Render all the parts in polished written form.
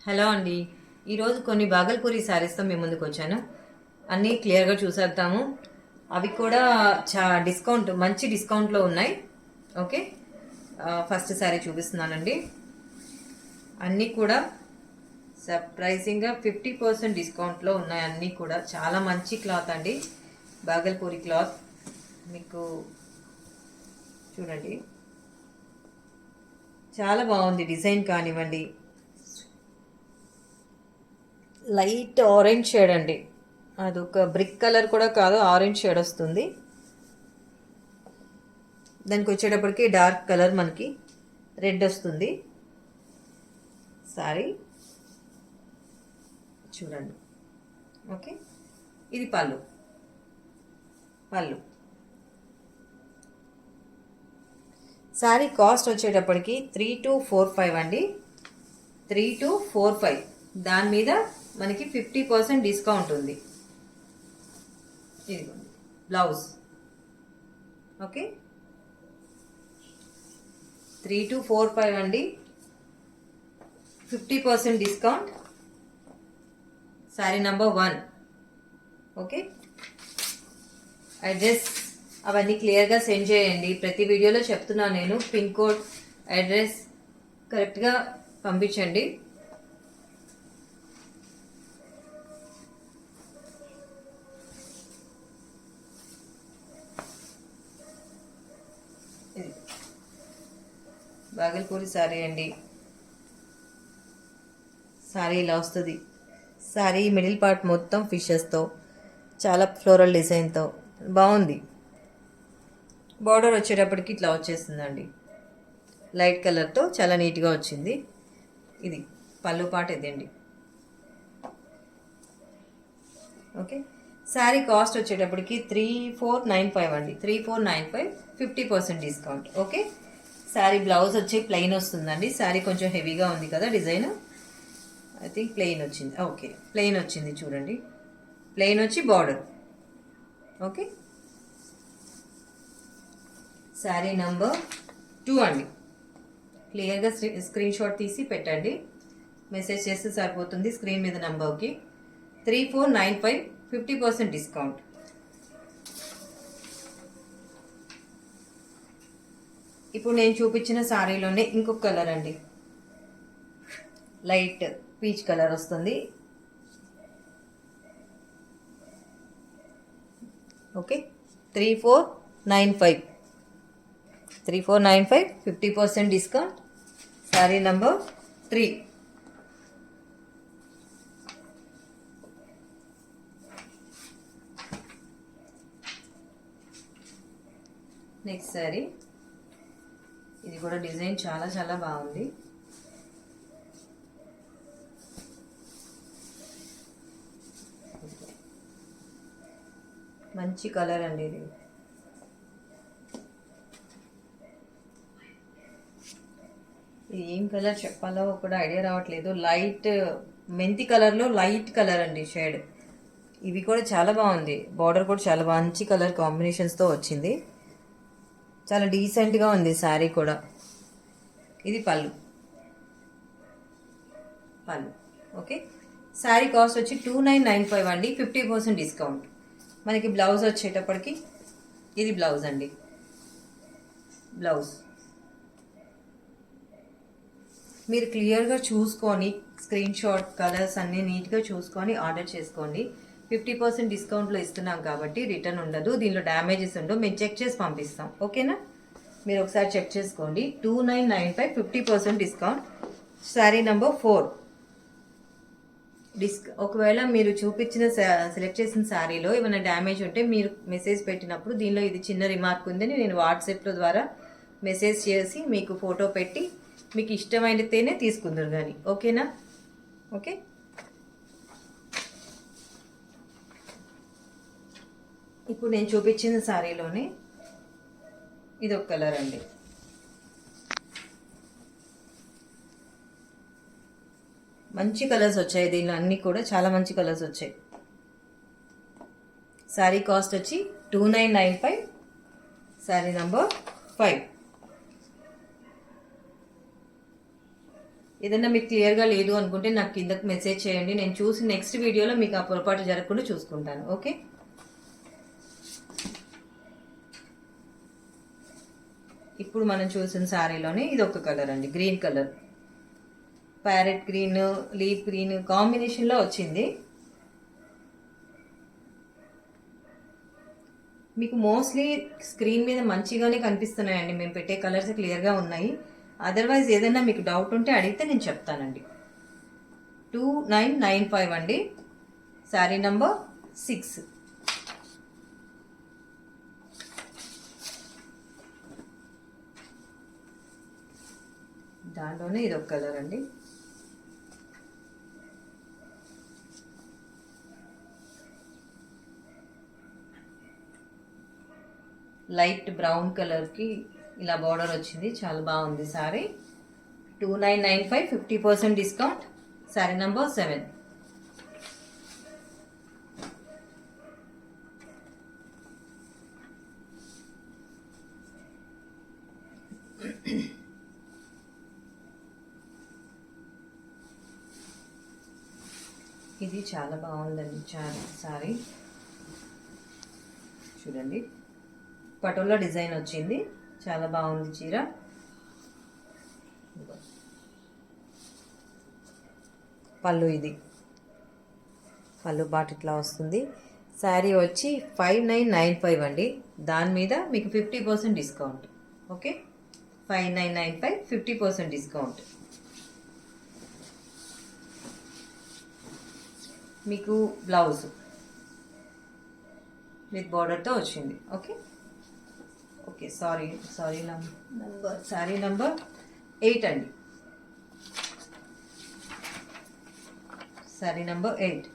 Hello అండి. ఈరోజు కొన్ని బాగల్పూరి శారీస్తో మేము ముందుకు వచ్చాను. అన్నీ క్లియర్గా చూసేద్దాము. అవి కూడా డిస్కౌంట్, మంచి డిస్కౌంట్లో ఉన్నాయి. ఓకే, ఫస్ట్ శారీ చూపిస్తున్నానండి. అన్నీ కూడా సర్ప్రైజింగ్గా 50% డిస్కౌంట్లో ఉన్నాయి. అన్నీ కూడా చాలా మంచి క్లాత్ అండి, బాగల్పూరి క్లాత్. మీకు చూడండి, చాలా బాగుంది డిజైన్ కానివ్వండి. లైట్ ఆరెంజ్ షేడ్ అండి, అదొక బ్రిక్ కలర్ కూడా కాదు, ఆరెంజ్ షేడ్ వస్తుంది. దానికి వచ్చేటప్పటికి డార్క్ కలర్ మనకి రెడ్ వస్తుంది. సారీ చూడండి. ఓకే, ఇది పళ్ళు. సారీ కాస్ట్ వచ్చేటప్పటికి 3245 అండి, 3245. దాని మీద మనకి 50% డిస్కౌంట్ ఉంది. ఇదిగోండి బ్లౌజ్. ఓకే, 3245 అండి, 50% discount. Sari number 1. Okay, address అవన్నీ క్లియర్గా సెండ్ చేయండి. ప్రతి వీడియోలో చెప్తున్నాను నేను, పిన్ కోడ్, అడ్రస్ కరెక్ట్గా పంపించండి. బాగల్పూరి శారీ అండి. శారీ ఇలా వస్తుంది. శారీ మిడిల్ పార్ట్ మొత్తం ఫిషెస్తో, చాలా ఫ్లోరల్ డిజైన్తో బాగుంది. బార్డర్ వచ్చేటప్పటికి ఇట్లా వచ్చేస్తుందండి, లైట్ కలర్తో చాలా నీట్గా వచ్చింది. ఇది పళ్ళు పాట ఇదండి. ఓకే, శారీ కాస్ట్ వచ్చేటప్పటికి 3495 అండి, 3495, 50% డిస్కౌంట్. ఓకే, శారీ బ్లౌజ్ వచ్చి ప్లెయిన్ వస్తుందండి. శారీ కొంచెం హెవీగా ఉంది కదా డిజైన్, ఐ థింక్ ప్లెయిన్ వచ్చింది. ఓకే, ప్లెయిన్ వచ్చింది చూడండి, ప్లెయిన్ వచ్చి బార్డర్. ఓకే, శారీ నంబర్ 2 అండి. క్లియర్గా స్క్రీన్ షాట్ తీసి పెట్టండి, మెసేజ్ చేస్తే సరిపోతుంది స్క్రీన్ మీద నంబర్కి. 3495, 50% డిస్కౌంట్. ఇప్పుడు నేను చూపించిన శారీలోనే ఇంకొక కలర్ అండి, లైట్ పీచ్ కలర్ వస్తుంది. Okay, 3495, 3495, 50% discount. Sari number 3. Next sari, ఇది కూడా డిజైన్ చాలా చాలా బాగుంది. మంచి కలర్ అండి ఇది. ఇది ఏం కలర్ చెప్పాలో కూడా ఐడియా రావట్లేదు. లైట్ మెంతి కలర్లో లైట్ కలర్ అండి షేడ్. ఇవి కూడా చాలా బాగుంది. బార్డర్ కూడా చాలా మంచి కలర్ కాంబినేషన్స్తో వచ్చింది. చాలా డీసెంట్గా ఉంది శారీ కూడా. ఇది పళ్ళు. ఓకే, శారీ కాస్ట్ వచ్చి 2995 అండి, 50% డిస్కౌంట్. మనకి బ్లౌజ్ వచ్చేటప్పటికి ఇది బ్లౌజ్ అండి. బ్లౌజ్ మీరు క్లియర్గా చూసుకొని స్క్రీన్ షాట్, కలర్స్ అన్నీ నీట్గా చూసుకొని ఆర్డర్ చేసుకోండి. 50% డిస్కౌంట్లో ఇస్తున్నాం కాబట్టి రిటర్న్ ఉండదు, దీనిలో డ్యామేజెస్ ఉండవు. మేము చెక్ చేసి పంపిస్తాం. ఓకేనా, మీరు ఒకసారి చెక్ చేసుకోండి. 2995, 50% డిస్కౌంట్. శారీ నెంబర్ 4. ఒకవేళ మీరు చూపించిన సెలెక్ట్ చేసిన శారీలో ఏమైనా డ్యామేజ్ ఉంటే మీరు మెసేజ్ పెట్టినప్పుడు దీనిలో ఇది చిన్న రిమార్క్ ఉందని నేను వాట్సాప్లో ద్వారా మెసేజ్ చేసి మీకు ఫోటో పెట్టి మీకు ఇష్టమైనతేనే తీసుకుందరు కానీ. ఓకేనా, ఓకే. ఇప్పుడు నేను చూపించిన శారీలోనే ఇది ఒక కలర్ అండి. మంచి కలర్స్ వచ్చాయి దీనిలో, అన్నీ కూడా చాలా మంచి కలర్స్ వచ్చాయి. శారీ కాస్ట్ వచ్చి 2995, శారీ నంబర్ 5. ఏదైనా మీకు క్లియర్గా లేదు అనుకుంటే నాకు కిందకు మెసేజ్ చేయండి, నేను చూసి నెక్స్ట్ వీడియోలో మీకు ఆ పొరపాటు జరగకుండా చూసుకుంటాను. ఓకే, ఇప్పుడు మనం చూసిన శారీలోనే ఇది ఒక కలర్ అండి, green colour, parrot green, leaf green కాంబినేషన్లో వచ్చింది. మీకు మోస్ట్లీ స్క్రీన్ మీద మంచిగానే కనిపిస్తున్నాయండి, మేము పెట్టే కలర్స్ క్లియర్గా ఉన్నాయి. అదర్వైజ్ ఏదైనా మీకు డౌట్ ఉంటే అడిగితే నేను చెప్తానండి. 2995 అండి, శారీ నంబర్ 6. దాంట్లోనే ఇది ఒక కలర్ అండి. లైట్ బ్రౌన్ కలర్కి ఇలా బార్డర్ వచ్చింది, చాలా బాగుంది సారీ. 2995, 50% discount, sorry number 7. ఇది చాలా బాగుందండి సారీ, చూడండి పటోలా డిజైన్ వచ్చింది, చాలా బాగుంది చీర. పళ్ళు, ఇది పళ్ళు బాట్ ఇట్లా వస్తుంది. శారీ వచ్చి 5995 అండి, దాని మీద మీకు 50% డిస్కౌంట్. Okay, 5995, 50% discount. మీకు బ్లౌజ్ విత్ బార్డర్తో వచ్చింది. Okay okay, sorry number, sari number 8 అండి, శారీ నంబర్ 8,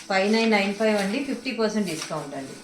5995 అండి, 50% డిస్కౌంట్ అండి.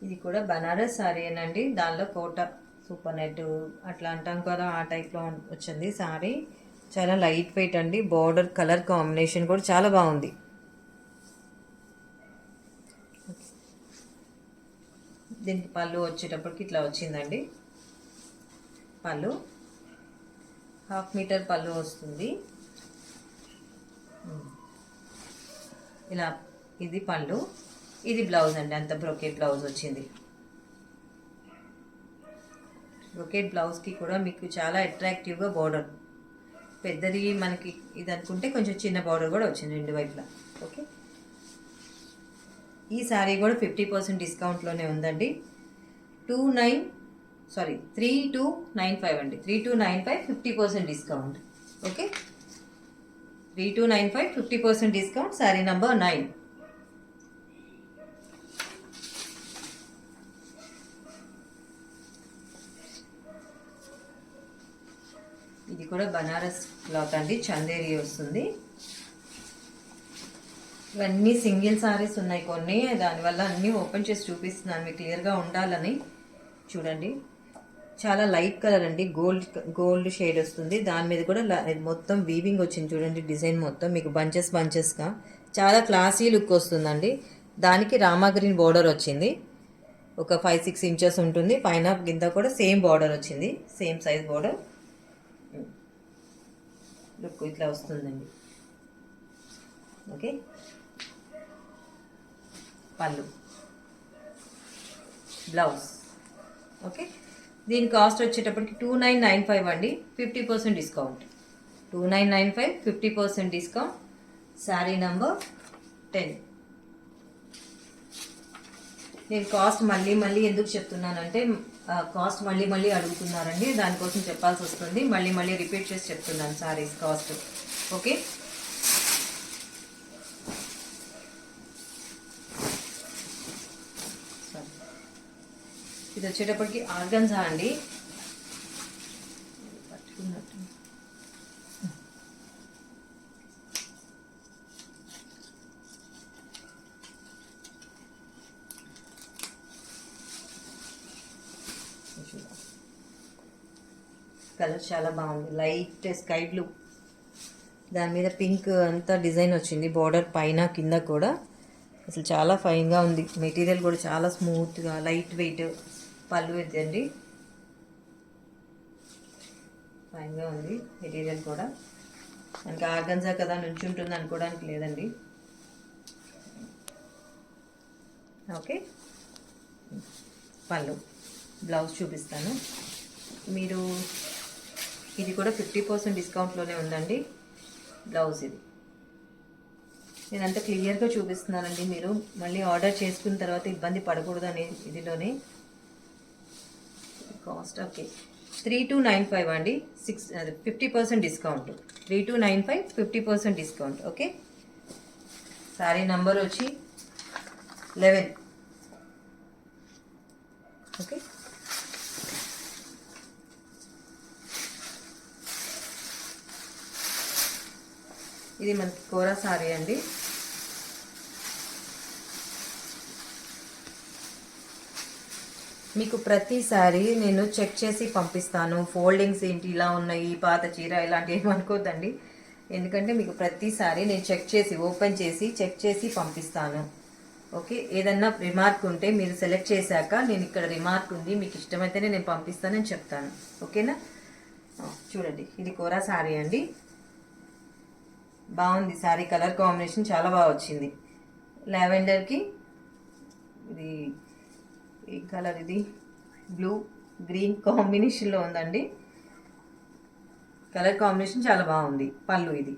ఇది కూడా బనారస్ సారీ అండి, దానిలో కోట సూపర్ నెట్ అట్లా అంటాం కదా, ఆ టైప్లో వచ్చింది సారీ. చాలా లైట్ వెయిట్ అండి, బార్డర్ కలర్ కాంబినేషన్ కూడా చాలా బాగుంది. దీనికి పళ్ళు వచ్చేటప్పటికి ఇట్లా వచ్చిందండి, పళ్ళు 1/2 మీటర్ పళ్ళు వస్తుంది. ఇలా ఇది పళ్ళు, ఇది బ్లౌజ్ అండి, అంత బ్రోకెట్ బ్లౌజ్ వచ్చింది. బ్రోకెట్ బ్లౌజ్కి కూడా మీకు చాలా అట్రాక్టివ్గా బార్డర్, పెద్దది మనకి ఇది అనుకుంటే కొంచెం చిన్న బార్డర్ కూడా వచ్చింది రెండు వైపులా. ఓకే, ఈ శారీ కూడా 50% డిస్కౌంట్లోనే ఉందండి. 3295 అండి, 3295, 50% discount. Okay, 3295, 50% discount, sari number 9. ఇది కూడా బనారస్ క్లాత్ అండి, చందేరి వస్తుంది. ఇవన్నీ సింగిల్ సారీస్ ఉన్నాయి కొన్ని, దానివల్ల అన్నీ ఓపెన్ చేసి చూపిస్తున్నాను మీకు క్లియర్గా ఉండాలని. చూడండి చాలా లైట్ కలర్ అండి, గోల్డ్ షేడ్ వస్తుంది, దాని మీద కూడా మొత్తం వీవింగ్ వచ్చింది చూడండి, డిజైన్ మొత్తం మీకు బంచెస్గా చాలా క్లాసీ లుక్ వస్తుందండి. దానికి రామా గ్రీన్ బార్డర్ వచ్చింది, ఒక 5-6 ఇంచెస్ ఉంటుంది. పైన కింద కూడా సేమ్ బార్డర్ వచ్చింది, సేమ్ సైజ్ బార్డర్. లుక్ ఇట్లా వస్తుందండి. ఓకే, పళ్ళు, బ్లౌజ్. ఓకే, దీని కాస్ట్ వచ్చేటప్పటికి 2995 అండి, 50% డిస్కౌంట్. 2995, 50% discount, sari number 10. నేను కాస్ట్ మళ్ళీ ఎందుకు చెప్తున్నానంటే కాస్ట్ మళ్ళీ అడుగుతున్నారండి, దానికోసం చెప్పాల్సి వస్తుంది, మళ్ళీ రిపీట్ చేసి చెప్తున్నాను సారీస్ కాస్ట్. ఓకే, ఇది వచ్చేటప్పటికి ఆర్గన్జా అండి, పట్టుకున్నట్టు కలర్ చాలా బాగుంది, లైట్ స్కై బ్లూ, దాని మీద పింక్ అంతా డిజైన్ వచ్చింది, బార్డర్ పైన కింద కూడా. అసలు చాలా ఫైన్గా ఉంది, మెటీరియల్ కూడా చాలా స్మూత్గా లైట్ వెయిట్. పళ్ళు ఇద్దండి, ఫైన్గా ఉంది మెటీరియల్ కూడా. మనకి ఆర్గన్జా కదా నుంచుంటుంది అనుకోవడానికి లేదండి. ఓకే, పళ్ళు. బ్లౌజ్ చూపిస్తాను. మీరు ఇది కూడా 50% డిస్కౌంట్లోనే ఉందండి బ్లౌజ్. ఇది నేను అంత క్లియర్గా చూపిస్తున్నానండి, మీరు మళ్ళీ ఆర్డర్ చేసుకున్న తర్వాత ఇబ్బంది పడకూడదు అనే ఇదిలోనే. కాస్ట్ ఓకే 3295 అండి, 50% discount. 3295 50% discount. Okay, sorry number వచ్చి 11. ఓకే, ఇది మనకి కోరా సారీ అండి. మీకు ప్రతిసారి నేను చెక్ చేసి పంపిస్తాను. ఫోల్డింగ్స్ ఏంటి ఇలా ఉన్నాయి, పాత చీర ఇలాంటివి ఏమి అనుకోద్దండి. ఎందుకంటే మీకు ప్రతిసారి నేను చెక్ చేసి ఓపెన్ చేసి చెక్ చేసి పంపిస్తాను. ఓకే, ఏదన్నా రిమార్క్ ఉంటే మీరు సెలెక్ట్ చేశాక నేను ఇక్కడ రిమార్క్ ఉంది మీకు ఇష్టమైతేనే నేను పంపిస్తానని చెప్తాను. ఓకేనా? చూడండి, ఇది కోరా సారీ అండి. బాగుంది సారీ, కలర్ కాంబినేషన్ చాలా బాగా వచ్చింది. లావెండర్కి ఇది ఈ కలర్, ఇది బ్లూ గ్రీన్ కాంబినేషన్లో ఉందండి. కలర్ కాంబినేషన్ చాలా బాగుంది. పళ్ళు ఇది.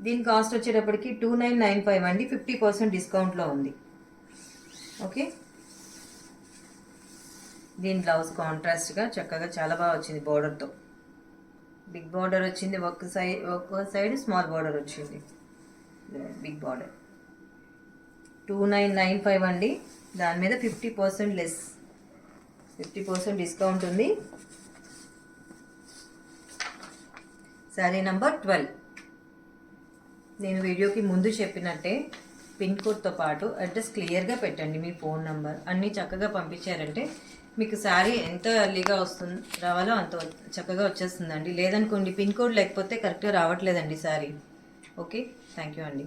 దీని కాస్ట్ వచ్చేటప్పటికి 2995 అండి, 50% డిస్కౌంట్లో ఉంది. ఓకే, దీని బ్లౌజ్ కాంట్రాస్ట్గా చక్కగా చాలా బాగా వచ్చింది, బార్డర్తో. బిగ్ బార్డర్ వచ్చింది, ఒక సైడ్ స్మాల్ బార్డర్ వచ్చింది, బిగ్ బార్డర్. 2995 అండి, దాని మీద 50% లెస్, 50% డిస్కౌంట్ ఉంది. శారీ నంబర్ 12. నేను వీడియోకి ముందు చెప్పినట్టే పిన్ కోడ్తో పాటు అడ్రస్ క్లియర్గా పెట్టండి, మీ ఫోన్ నంబర్ అన్నీ చక్కగా పంపించారంటే మీకు శారీ ఎంత ఎర్లీగా రావాలో అంత చక్కగా వచ్చేస్తుందండి. లేదనుకోండి పిన్ కోడ్ లేకపోతే కరెక్ట్గా రావట్లేదండి శారీ. ఓకే, థ్యాంక్ యూ అండి.